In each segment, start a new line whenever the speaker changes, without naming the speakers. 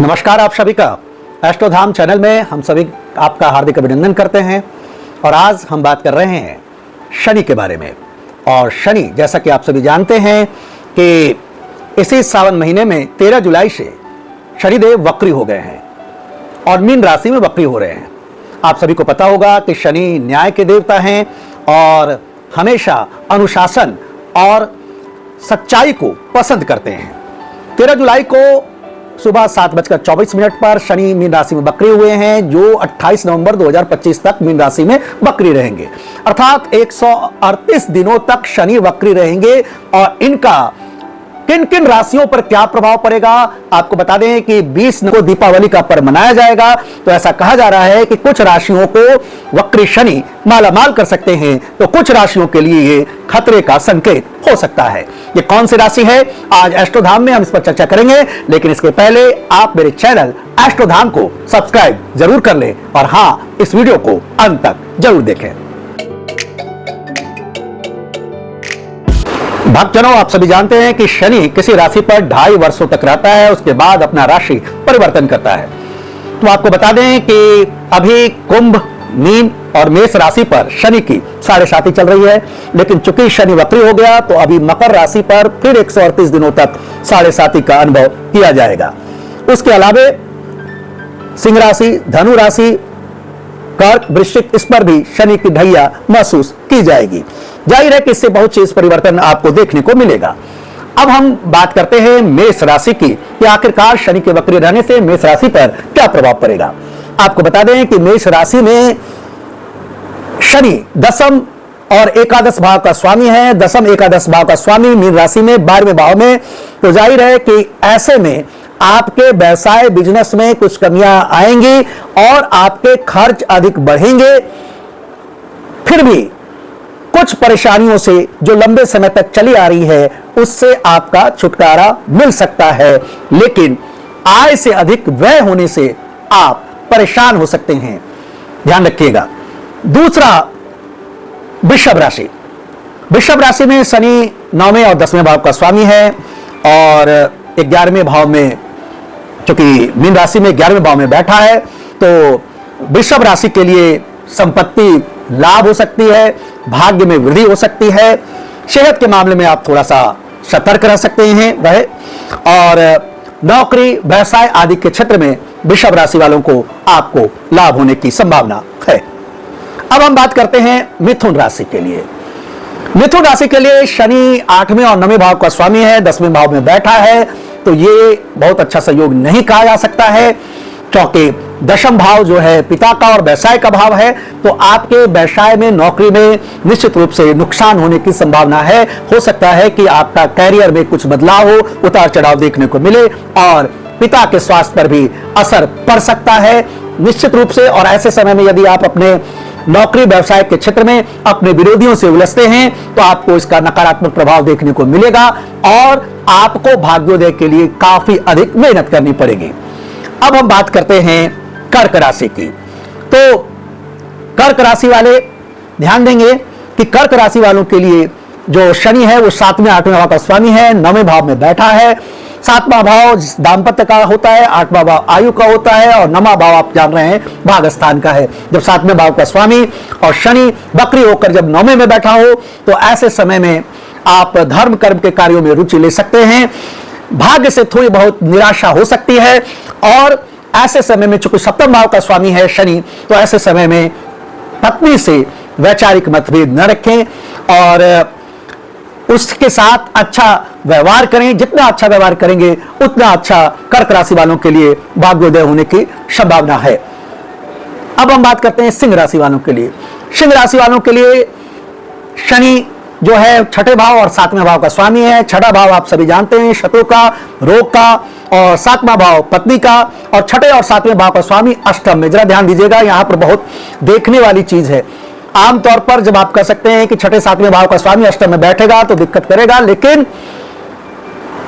नमस्कार, आप सभी का एस्ट्रोधाम चैनल में हम सभी आपका हार्दिक अभिनंदन करते हैं। और आज हम बात कर रहे हैं शनि के बारे में। और शनि, जैसा कि आप सभी जानते हैं कि इसी सावन महीने में 13 जुलाई से शनिदेव वक्री हो गए हैं और मीन राशि में वक्री हो रहे हैं। आप सभी को पता होगा कि शनि न्याय के देवता हैं और हमेशा अनुशासन और सच्चाई को पसंद करते हैं। 13 जुलाई को सुबह 7:24 पर शनि मीन राशि में वक्री हुए हैं, जो 28 नवंबर 2025 तक मीन राशि में वक्री रहेंगे। अर्थात 138 दिनों तक शनि वक्री रहेंगे। और इनका किन किन राशियों पर क्या प्रभाव पड़ेगा, आपको बता दें कि 20 को दीपावली का पर्व मनाया जाएगा। तो ऐसा कहा जा रहा है कि कुछ राशियों को वक्री शनि मालामाल कर सकते हैं, तो कुछ राशियों के लिए ये खतरे का संकेत हो सकता है। ये कौन सी राशि है, आज एस्ट्रोधाम में हम इस पर चर्चा करेंगे। लेकिन इसके पहले आप मेरे चैनल एस्ट्रोधाम को सब्सक्राइब जरूर कर लें और हाँ, इस वीडियो को अंत तक जरूर देखें। भक्तजनों, आप सभी जानते हैं कि शनि किसी राशि पर 2.5 वर्षों तक रहता है, उसके बाद अपना राशि परिवर्तन करता है। तो आपको बता दें कि अभी कुंभ, मीन और मेष राशि पर शनि की 7.5 चल रही है। लेकिन चूंकि शनि वक्री हो गया तो अभी मकर राशि पर फिर 138 दिनों तक 7.5 का अनुभव किया जाएगा। उसके अलावा सिंह राशि, धनु राशि, कर्क, वृश्चिक, इस पर भी शनि की ढैया महसूस की जाएगी। जाहिर है कि इससे बहुत चीज परिवर्तन आपको देखने को मिलेगा। अब हम बात करते हैं मेष राशि की कि आखिरकार शनि के वक्री रहने से मेष राशि पर क्या प्रभाव पड़ेगा। आपको बता दें कि मेष राशि में शनि दसम और एकादश भाव का स्वामी है। दसम एकादश भाव का स्वामी मीन राशि में 12वें भाव में। तो जाहिर है कि ऐसे में आपके व्यवसाय बिजनेस में कुछ कमियां आएंगी और आपके खर्च अधिक बढ़ेंगे। फिर भी कुछ परेशानियों से जो लंबे समय तक चली आ रही है उससे आपका छुटकारा मिल सकता है, लेकिन आय से अधिक व्यय होने से आप परेशान हो सकते हैं, ध्यान रखिएगा। दूसरा, वृषभ राशि। वृषभ राशि में शनि 9वें और 10वें भाव का स्वामी है और 11वें भाव में, चूंकि मीन राशि में 11वें भाव में बैठा है, तो वृषभ राशि के लिए संपत्ति लाभ हो सकती है, भाग्य में वृद्धि हो सकती है। सेहत के मामले में आप थोड़ा सा सतर्क रह सकते हैं वह। और नौकरी, व्यवसाय आदि के क्षेत्र में वृषभ राशि वालों को आपको लाभ होने की संभावना है। अब हम बात करते हैं मिथुन राशि के लिए। मिथुन राशि के लिए शनि 8वें और 9वें भाव का स्वामी है, 10वें भाव में बैठा है। तो ये बहुत अच्छा सहयोग नहीं कहा जा सकता है, क्योंकि दशम भाव जो है पिता का और व्यवसाय का भाव है। तो आपके व्यवसाय में, नौकरी में निश्चित रूप से नुकसान होने की संभावना है। हो सकता है कि आपका कैरियर में कुछ बदलाव हो, उतार चढ़ाव देखने को मिले और पिता के स्वास्थ्य पर भी असर पड़ सकता है निश्चित रूप से। और ऐसे समय में यदि आप अपने नौकरी व्यवसाय के क्षेत्र में अपने विरोधियों से उलझते हैं तो आपको इसका नकारात्मक प्रभाव देखने को मिलेगा और आपको भाग्योदय के लिए काफी अधिक मेहनत करनी पड़ेगी। अब हम बात करते हैं कर्क राशि की। तो कर्क राशि वाले ध्यान देंगे कि कर्क राशि वालों के लिए जो शनि है वो 7वें 8वें भाव का स्वामी है, 9वें भाव में बैठा है। 7वां भाव दाम्पत्य का होता है, 8वां भाव आयु का होता है और 9वां भाव आप जान रहे हैं भाग स्थान का है। जब 7वें भाव का स्वामी और शनि वक्री होकर जब 9वें में बैठा हो तो ऐसे समय में आप धर्म कर्म के कार्यों में रुचि ले सकते हैं। भाग्य से थोड़ी बहुत निराशा हो सकती है और ऐसे समय में चूंकि 7वें भाव का स्वामी है शनि, तो ऐसे समय में पत्नी से वैचारिक मतभेद न रखें और उसके साथ अच्छा व्यवहार करें। जितना अच्छा व्यवहार करेंगे उतना अच्छा कर्क राशि वालों के लिए भाग्योदय होने की संभावना है। अब हम बात करते हैं सिंह राशि वालों के लिए। सिंह राशि वालों के लिए शनि जो है 6ठे भाव और 7वें भाव का स्वामी है। 6ठा भाव आप सभी जानते हैं शत्रु का, रोग का, और 7वां भाव पत्नी का, और 6ठे और 7वें भाव का स्वामी अष्टम में। जरा ध्यान दीजिएगा, यहां पर बहुत देखने वाली चीज है। आमतौर पर जब आप कह सकते हैं कि 6ठे 7वें भाव का स्वामी अष्टम में बैठेगा तो दिक्कत करेगा, लेकिन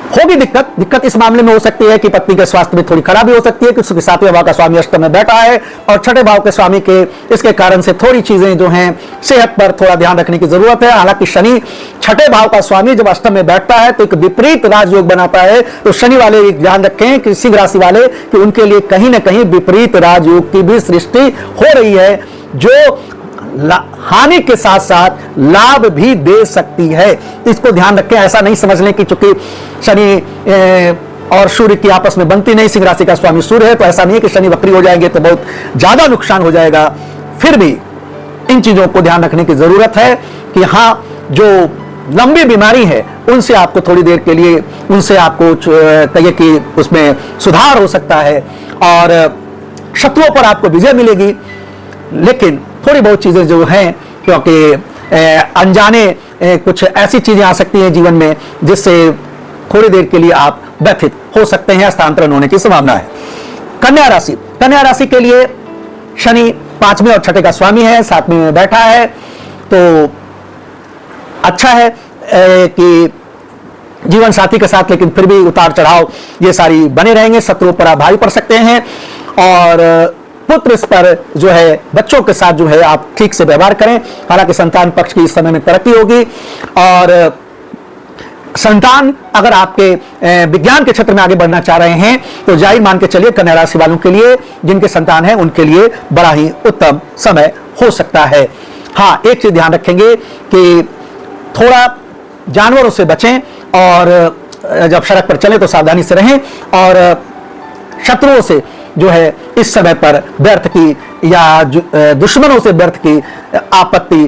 होगी दिक्कत इस मामले में हो सकती है कि पत्नी के स्वास्थ्य में थोड़ी खराबी हो सकती है कि उसके 7वें भाव का स्वामी अष्टम में बैठा है और 6ठे भाव के स्वामी के इसके कारण से थोड़ी चीजें जो हैं सेहत पर थोड़ा ध्यान रखने की जरूरत है। हालांकि शनि 6ठे भाव का स्वामी जब अष्टम में बैठता है तो एक विपरीत राजयोग बनाता है, तो शनि वाले ध्यान रखें कि सिंह राशि वाले कि उनके लिए कहीं ना कहीं विपरीत राजयोग की भी सृष्टि हो रही है, जो हानि के साथ साथ लाभ भी दे सकती है। इसको ध्यान रखें, ऐसा नहीं समझ लें कि चूंकि शनि और सूर्य की आपस में बनती नहीं, सिंह राशि का स्वामी सूर्य है, तो ऐसा नहीं है कि शनि वक्री हो जाएंगे तो बहुत ज्यादा नुकसान हो जाएगा। फिर भी इन चीजों को ध्यान रखने की जरूरत है कि हाँ, जो लंबी बीमारी है उनसे आपको थोड़ी देर के लिए उनसे आपको कहिए कि उसमें सुधार हो सकता है और शत्रुओं पर आपको विजय मिलेगी। लेकिन थोड़ी बहुत चीजें जो हैं, क्योंकि अनजाने कुछ ऐसी चीजें आ सकती हैं जीवन में जिससे थोड़ी देर के लिए आप व्यथित हो सकते हैं, स्थानांतरण होने की संभावना है। कन्या राशि के लिए शनि 5वें और 6ठे का स्वामी है, 7वें में बैठा है, तो अच्छा है कि जीवन साथी के साथ, लेकिन फिर भी उतार चढ़ाव ये सारी बने रहेंगे, शत्रुओं पर आप भारी पड़ सकते हैं और पुत्र इस पर जो है बच्चों के साथ जो है आप ठीक से व्यवहार करें। हालांकि संतान पक्ष की इस समय में तरक्की होगी और संतान अगर आपके विज्ञान के क्षेत्र में आगे बढ़ना चाह रहे हैं तो जाहिर मान के चलिए कन्या राशि वालों के लिए, जिनके संतान है उनके लिए बड़ा ही उत्तम समय हो सकता है। हाँ, एक चीज ध्यान रखेंगे कि थोड़ा जानवरों से बचें और जब सड़क पर चलें तो सावधानी से रहें और शत्रुओं से जो है इस समय पर व्यर्थ की या दुश्मनों से व्यर्थ की आपत्ति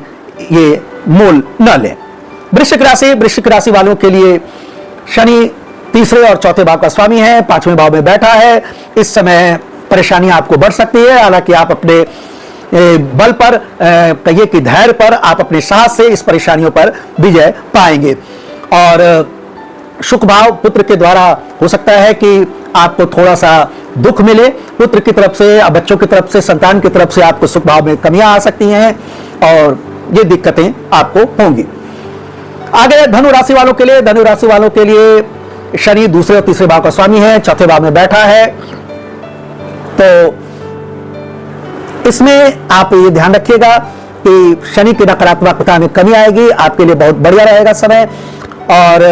ये मोल न लें। वृश्चिक राशि वालों के लिए शनि 3रे और 4थे भाव का स्वामी है, 5वें भाव में बैठा है। इस समय परेशानी आपको बढ़ सकती है, हालांकि आप अपने बल पर कहिए कि धैर्य पर आप अपने साहस से इस परेशानियों पर विजय पाएंगे। और शुक्र भाव पुत्र के द्वारा हो सकता है कि आपको थोड़ा सा दुख मिले, पुत्र की तरफ से, बच्चों की तरफ से, संतान की तरफ से आपको सुख भाव में कमियां आ सकती हैं और ये दिक्कतें आपको होंगी। आगे धनु राशि वालों के लिए शनि 2रे और 3रे भाव का स्वामी है, 4थे भाव में बैठा है, तो इसमें आप ये ध्यान रखिएगा कि शनि की नकारात्मकता में कमी आएगी, आपके लिए बहुत बढ़िया रहेगा समय और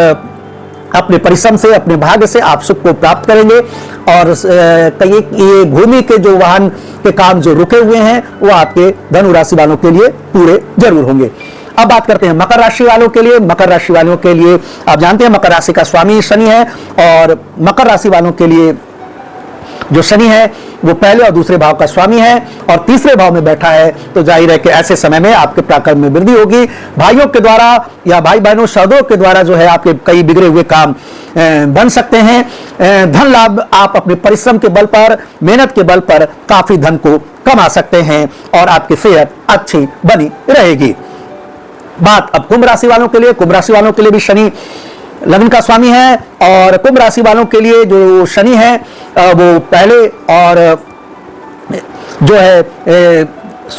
अपने परिश्रम से, अपने भाग्य से आप सुख को प्राप्त करेंगे। और कहिए ये भूमि के जो वाहन के काम जो रुके हुए हैं वो आपके धनु राशि वालों के लिए पूरे जरूर होंगे। अब बात करते हैं मकर राशि वालों के लिए। मकर राशि वालों के लिए आप जानते हैं मकर राशि का स्वामी शनि है और मकर राशि वालों के लिए जो शनि है वो पहले और 2रे भाव का स्वामी है और 3रे भाव में बैठा है, तो जाहिर है कि ऐसे समय में आपके पराक्रम में वृद्धि होगी। भाइयों के द्वारा या भाई बहनों सौदों के द्वारा जो है आपके कई बिगड़े हुए काम बन सकते हैं। धन लाभ आप अपने परिश्रम के बल पर, मेहनत के बल पर काफी धन को कमा सकते हैं और आपकी सेहत अच्छी बनी रहेगी। बात अब कुंभ राशि वालों के लिए। कुंभ राशि वालों के लिए भी शनि लग्न का स्वामी है और कुंभ राशि वालों के लिए जो शनि है वो पहले और जो है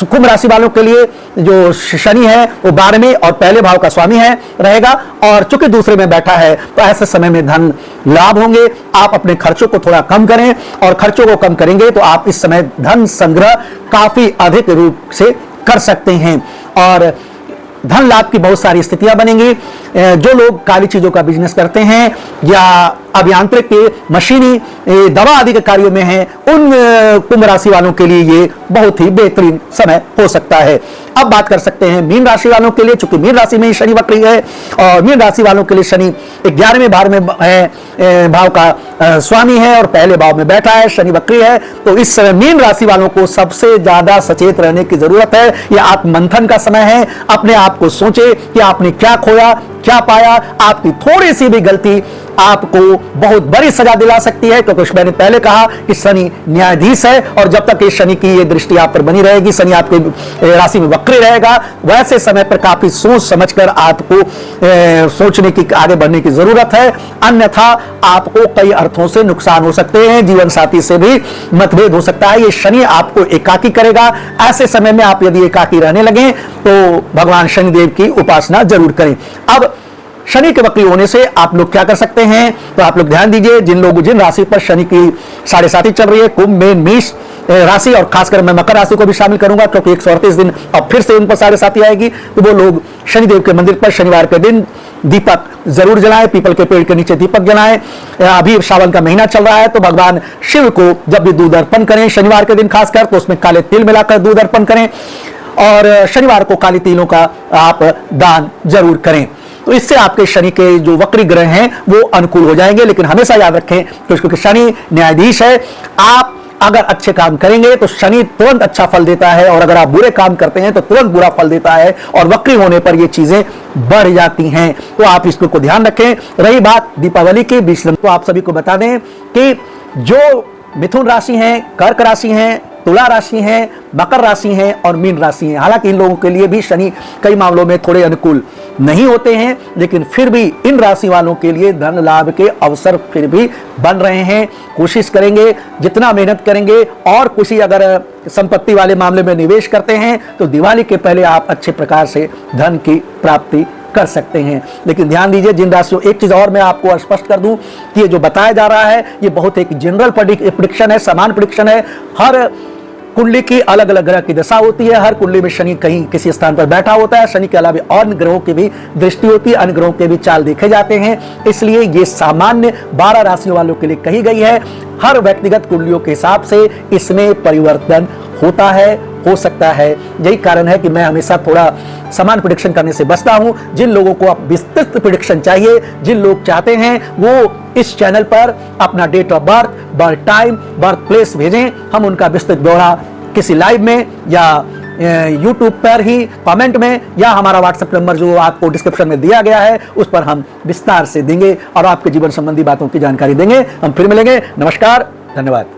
कुंभ राशि वालों के लिए जो शनि है वो 12वें और पहले भाव का स्वामी है रहेगा और चूंकि 2रे में बैठा है तो ऐसे समय में धन लाभ होंगे। आप अपने खर्चों को थोड़ा कम करें और खर्चों को कम करेंगे तो आप इस समय धन संग्रह काफी अधिक रूप से कर सकते हैं और धन लाभ की बहुत सारी स्थितियां बनेंगी। जो लोग काली चीजों का बिजनेस करते हैं या अभियांत्रिक मशीनी दवा आदि के कार्यों में हैं, उन कुंभ राशि वालों के लिए ये बहुत ही बेहतरीन समय हो सकता है। अब बात कर सकते हैं मीन राशि वालों के लिए, चूंकि मीन राशि में ही शनि वक्री है और मीन राशि वालों के लिए शनि 11वें भाव का स्वामी है और पहले भाव में बैठा है, शनि वक्री है। तो इस समय मीन राशि वालों को सबसे ज्यादा सचेत रहने की जरूरत है। यह आत्ममंथन का समय है। अपने आप को सोचे कि आपने क्या खोया, क्या पाया। आपकी थोड़ी सी भी गलती आपको बहुत बड़ी सजा दिला सकती है, क्योंकि मैंने पहले कहा कि शनि न्यायाधीश है और जब तक ये शनि की ये दृष्टि आप पर बनी रहेगी, शनि आपके राशि में वक्री रहेगा, वैसे समय पर काफी सोच समझकर आपको सोचने की, आगे बढ़ने की जरूरत है। अन्यथा आपको कई अर्थों से नुकसान हो सकते हैं, जीवन साथी से भी मतभेद हो सकता है। ये शनि आपको एकाकी करेगा। ऐसे समय में आप यदि एकाकी रहने लगे तो भगवान शनिदेव की उपासना जरूर करें। अब शनि के वक्री होने से आप लोग क्या कर सकते हैं, तो आप लोग ध्यान दीजिए, जिन राशि पर शनि की 7.5 चल रही है, कुंभ, मीन, मेष राशि, और खासकर मैं मकर राशि को भी शामिल करूंगा क्योंकि 138 दिन अब फिर से उन पर 7.5 आएगी, तो वो लोग शनिदेव के मंदिर पर शनिवार के दिन दीपक जरूर जलाएं, पीपल के पेड़ के नीचे दीपक जलाएं। अभी श्रावण का महीना चल रहा है, तो भगवान शिव को जब भी दूध अर्पण करें शनिवार के दिन खासकर, तो उसमें काले तिल मिलाकर दूध अर्पण करें, और शनिवार को काली तिलों का आप दान जरूर करें। तो इससे आपके शनि के जो वक्री ग्रह हैं वो अनुकूल हो जाएंगे। लेकिन हमेशा याद रखें, क्योंकि शनि न्यायाधीश है, आप अगर अच्छे काम करेंगे तो शनि तुरंत अच्छा फल देता है, और अगर आप बुरे काम करते हैं तो तुरंत बुरा फल देता है, और वक्री होने पर ये चीजें बढ़ जाती हैं। तो आप इसको को ध्यान रखें। रही बात दीपावली की 20 दिन, तो आप सभी को बता दें कि जो मिथुन राशि है, कर्क राशि है, तुला राशि है, मकर राशि है और मीन राशि है, हालांकि इन लोगों के लिए भी शनि कई मामलों में थोड़े अनुकूल नहीं होते हैं, लेकिन फिर भी इन राशि वालों के लिए धन लाभ के अवसर फिर भी बन रहे हैं। कोशिश करेंगे, जितना मेहनत करेंगे, और कुछ अगर संपत्ति वाले मामले में निवेश करते हैं तो दिवाली के पहले आप अच्छे प्रकार से धन की प्राप्ति कर सकते हैं। लेकिन ध्यान दीजिए, जिन राशियों, एक चीज और मैं आपको स्पष्ट कर दूं कि ये जो बताया जा रहा है ये बहुत एक जनरल प्रेडिक्शन है, समान प्रेडिक्शन है। हर कुंडली की अलग अलग ग्रह की दशा होती है, हर कुंडली में शनि कहीं किसी स्थान पर बैठा होता है, शनि के अलावा अन्य ग्रहों की भी दृष्टि होती है, अन्य ग्रहों के भी चाल देखे जाते हैं, इसलिए ये सामान्य 12 राशियों वालों के लिए कही गई है। हर व्यक्तिगत कुंडलियों के हिसाब से इसमें परिवर्तन होता है, हो सकता है। यही कारण है कि मैं हमेशा थोड़ा समान प्रेडिक्शन करने से बचता हूं। जिन लोगों को अब विस्तृत प्रेडिक्शन चाहिए, जिन लोग चाहते हैं, वो इस चैनल पर अपना date of birth, birth time, birth place भेजें, हम उनका विस्तृत ब्यौरा किसी लाइव में या यूट्यूब पर ही कमेंट में, या हमारा व्हाट्सएप नंबर जो आपको डिस्क्रिप्शन में दिया गया है उस पर हम विस्तार से देंगे और आपके जीवन संबंधी बातों की जानकारी देंगे। हम फिर मिलेंगे। नमस्कार, धन्यवाद।